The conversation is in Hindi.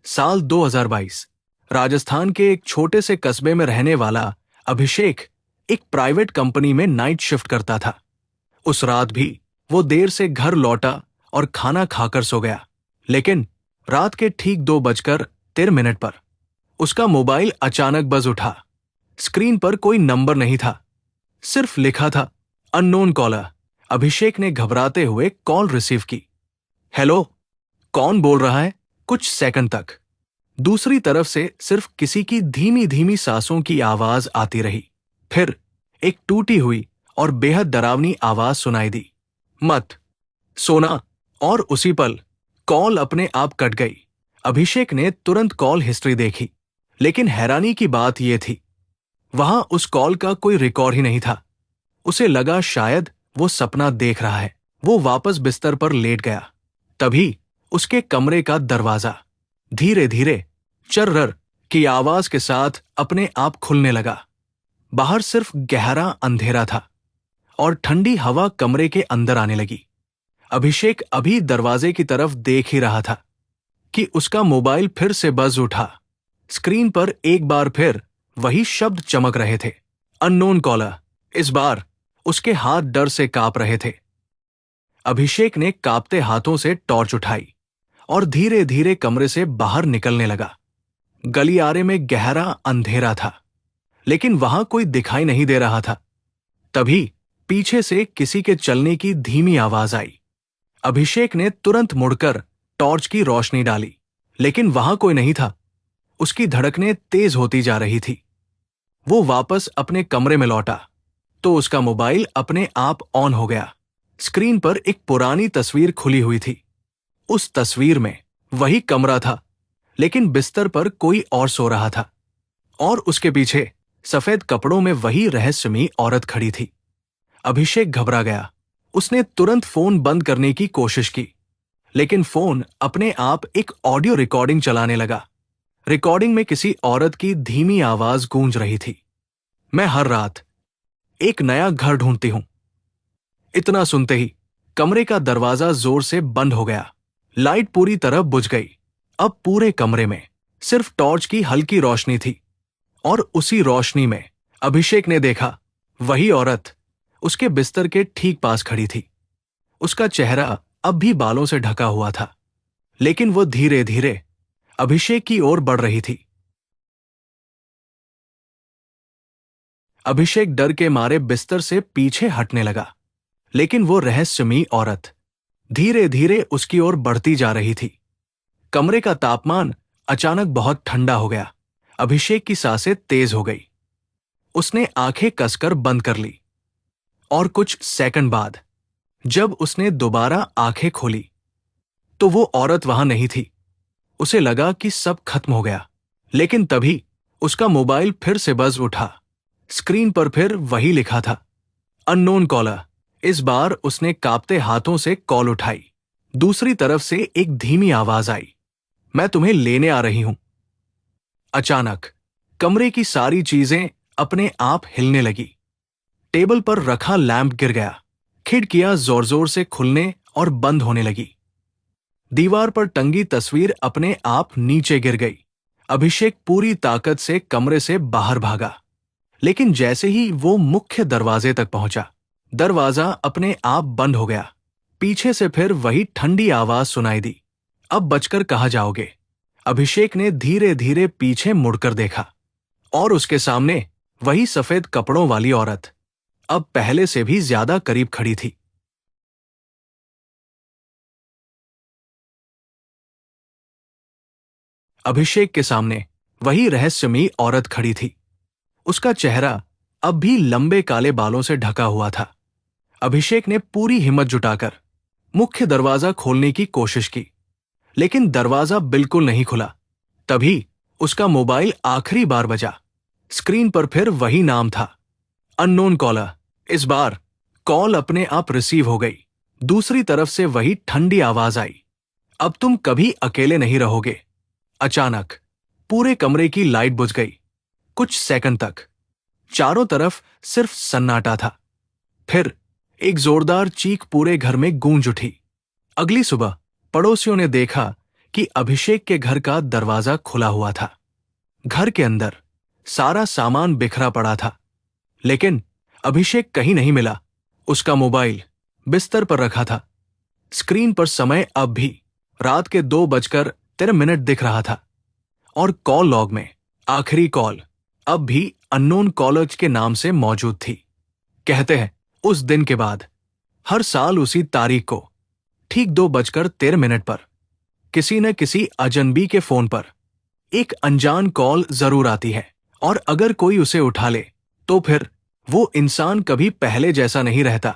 साल 2022। राजस्थान के एक छोटे से कस्बे में रहने वाला अभिषेक एक प्राइवेट कंपनी में नाइट शिफ्ट करता था। उस रात भी वो देर से घर लौटा और खाना खाकर सो गया। लेकिन रात के ठीक 2:13 पर उसका मोबाइल अचानक बज उठा। स्क्रीन पर कोई नंबर नहीं था, सिर्फ लिखा था अननोन कॉलर। अभिषेक ने घबराते हुए कॉल रिसीव की। हेलो, कौन बोल रहा है? कुछ सेकंड तक दूसरी तरफ से सिर्फ किसी की धीमी धीमी सांसों की आवाज आती रही। फिर एक टूटी हुई और बेहद डरावनी आवाज सुनाई दी, मत सोना। और उसी पल कॉल अपने आप कट गई। अभिषेक ने तुरंत कॉल हिस्ट्री देखी, लेकिन हैरानी की बात यह थी, वहां उस कॉल का कोई रिकॉर्ड ही नहीं था। उसे लगा शायद वो सपना देख रहा है। वो वापस बिस्तर पर लेट गया। तभी उसके कमरे का दरवाजा धीरे धीरे चर्रर की आवाज के साथ अपने आप खुलने लगा। बाहर सिर्फ गहरा अंधेरा था और ठंडी हवा कमरे के अंदर आने लगी। अभिषेक अभी दरवाजे की तरफ देख ही रहा था कि उसका मोबाइल फिर से बज उठा। स्क्रीन पर एक बार फिर वही शब्द चमक रहे थे, अननोन कॉलर। इस बार उसके हाथ डर से कांप रहे थे। अभिषेक ने कांपते हाथों से टॉर्च उठाई और धीरे धीरे कमरे से बाहर निकलने लगा। गलियारे में गहरा अंधेरा था, लेकिन वहां कोई दिखाई नहीं दे रहा था। तभी पीछे से किसी के चलने की धीमी आवाज आई। अभिषेक ने तुरंत मुड़कर टॉर्च की रोशनी डाली, लेकिन वहां कोई नहीं था। उसकी धड़कनें तेज होती जा रही थी। वो वापस अपने कमरे में लौटा तो उसका मोबाइल अपने आप ऑन हो गया। स्क्रीन पर एक पुरानी तस्वीर खुली हुई थी। उस तस्वीर में वही कमरा था, लेकिन बिस्तर पर कोई और सो रहा था और उसके पीछे सफेद कपड़ों में वही रहस्यमयी औरत खड़ी थी। अभिषेक घबरा गया। उसने तुरंत फोन बंद करने की कोशिश की, लेकिन फोन अपने आप एक ऑडियो रिकॉर्डिंग चलाने लगा। रिकॉर्डिंग में किसी औरत की धीमी आवाज गूंज रही थी, मैं हर रात एक नया घर ढूंढती हूं। इतना सुनते ही कमरे का दरवाजा जोर से बंद हो गया। लाइट पूरी तरह बुझ गई। अब पूरे कमरे में सिर्फ टॉर्च की हल्की रोशनी थी और उसी रोशनी में अभिषेक ने देखा वही औरत उसके बिस्तर के ठीक पास खड़ी थी। उसका चेहरा अब भी बालों से ढका हुआ था, लेकिन वो धीरे धीरे अभिषेक की ओर बढ़ रही थी। अभिषेक डर के मारे बिस्तर से पीछे हटने लगा, लेकिन वो रहस्यमयी औरत धीरे धीरे उसकी ओर बढ़ती जा रही थी। कमरे का तापमान अचानक बहुत ठंडा हो गया। अभिषेक की सांसें तेज हो गई। उसने आंखें कसकर बंद कर ली और कुछ सेकंड बाद जब उसने दोबारा आंखें खोली तो वो औरत वहां नहीं थी। उसे लगा कि सब खत्म हो गया, लेकिन तभी उसका मोबाइल फिर से बज उठा। स्क्रीन पर फिर वही लिखा था, अननोन कॉलर। इस बार उसने कांपते हाथों से कॉल उठाई। दूसरी तरफ से एक धीमी आवाज आई, मैं तुम्हें लेने आ रही हूं। अचानक कमरे की सारी चीजें अपने आप हिलने लगी। टेबल पर रखा लैंप गिर गया। खिड़कियां जोर जोर से खुलने और बंद होने लगी। दीवार पर टंगी तस्वीर अपने आप नीचे गिर गई। अभिषेक पूरी ताकत से कमरे से बाहर भागा, लेकिन जैसे ही वो मुख्य दरवाजे तक पहुंचा, दरवाजा अपने आप बंद हो गया। पीछे से फिर वही ठंडी आवाज सुनाई दी, अब बचकर कहां जाओगे? अभिषेक ने धीरे धीरे पीछे मुड़कर देखा और उसके सामने वही सफेद कपड़ों वाली औरत अब पहले से भी ज्यादा करीब खड़ी थी। अभिषेक के सामने वही रहस्यमयी औरत खड़ी थी। उसका चेहरा अब भी लंबे काले बालों से ढका हुआ था। अभिषेक ने पूरी हिम्मत जुटाकर मुख्य दरवाजा खोलने की कोशिश की, लेकिन दरवाजा बिल्कुल नहीं खुला। तभी उसका मोबाइल आखिरी बार बजा। स्क्रीन पर फिर वही नाम था, अननोन कॉलर। इस बार कॉल अपने आप रिसीव हो गई। दूसरी तरफ से वही ठंडी आवाज आई, अब तुम कभी अकेले नहीं रहोगे। अचानक पूरे कमरे की लाइट बुझ गई। कुछ सेकंड तक चारों तरफ सिर्फ सन्नाटा था। फिर एक जोरदार चीख पूरे घर में गूंज उठी। अगली सुबह पड़ोसियों ने देखा कि अभिषेक के घर का दरवाजा खुला हुआ था। घर के अंदर सारा सामान बिखरा पड़ा था, लेकिन अभिषेक कहीं नहीं मिला। उसका मोबाइल बिस्तर पर रखा था। स्क्रीन पर समय अब भी रात के 2:13 दिख रहा था और कॉल लॉग में आखिरी कॉल अब भी अननोन कॉलर के नाम से मौजूद थी। कहते हैं उस दिन के बाद हर साल उसी तारीख को ठीक 2:13 पर किसी न किसी अजनबी के फोन पर एक अनजान कॉल जरूर आती है, और अगर कोई उसे उठा ले तो फिर वो इंसान कभी पहले जैसा नहीं रहता।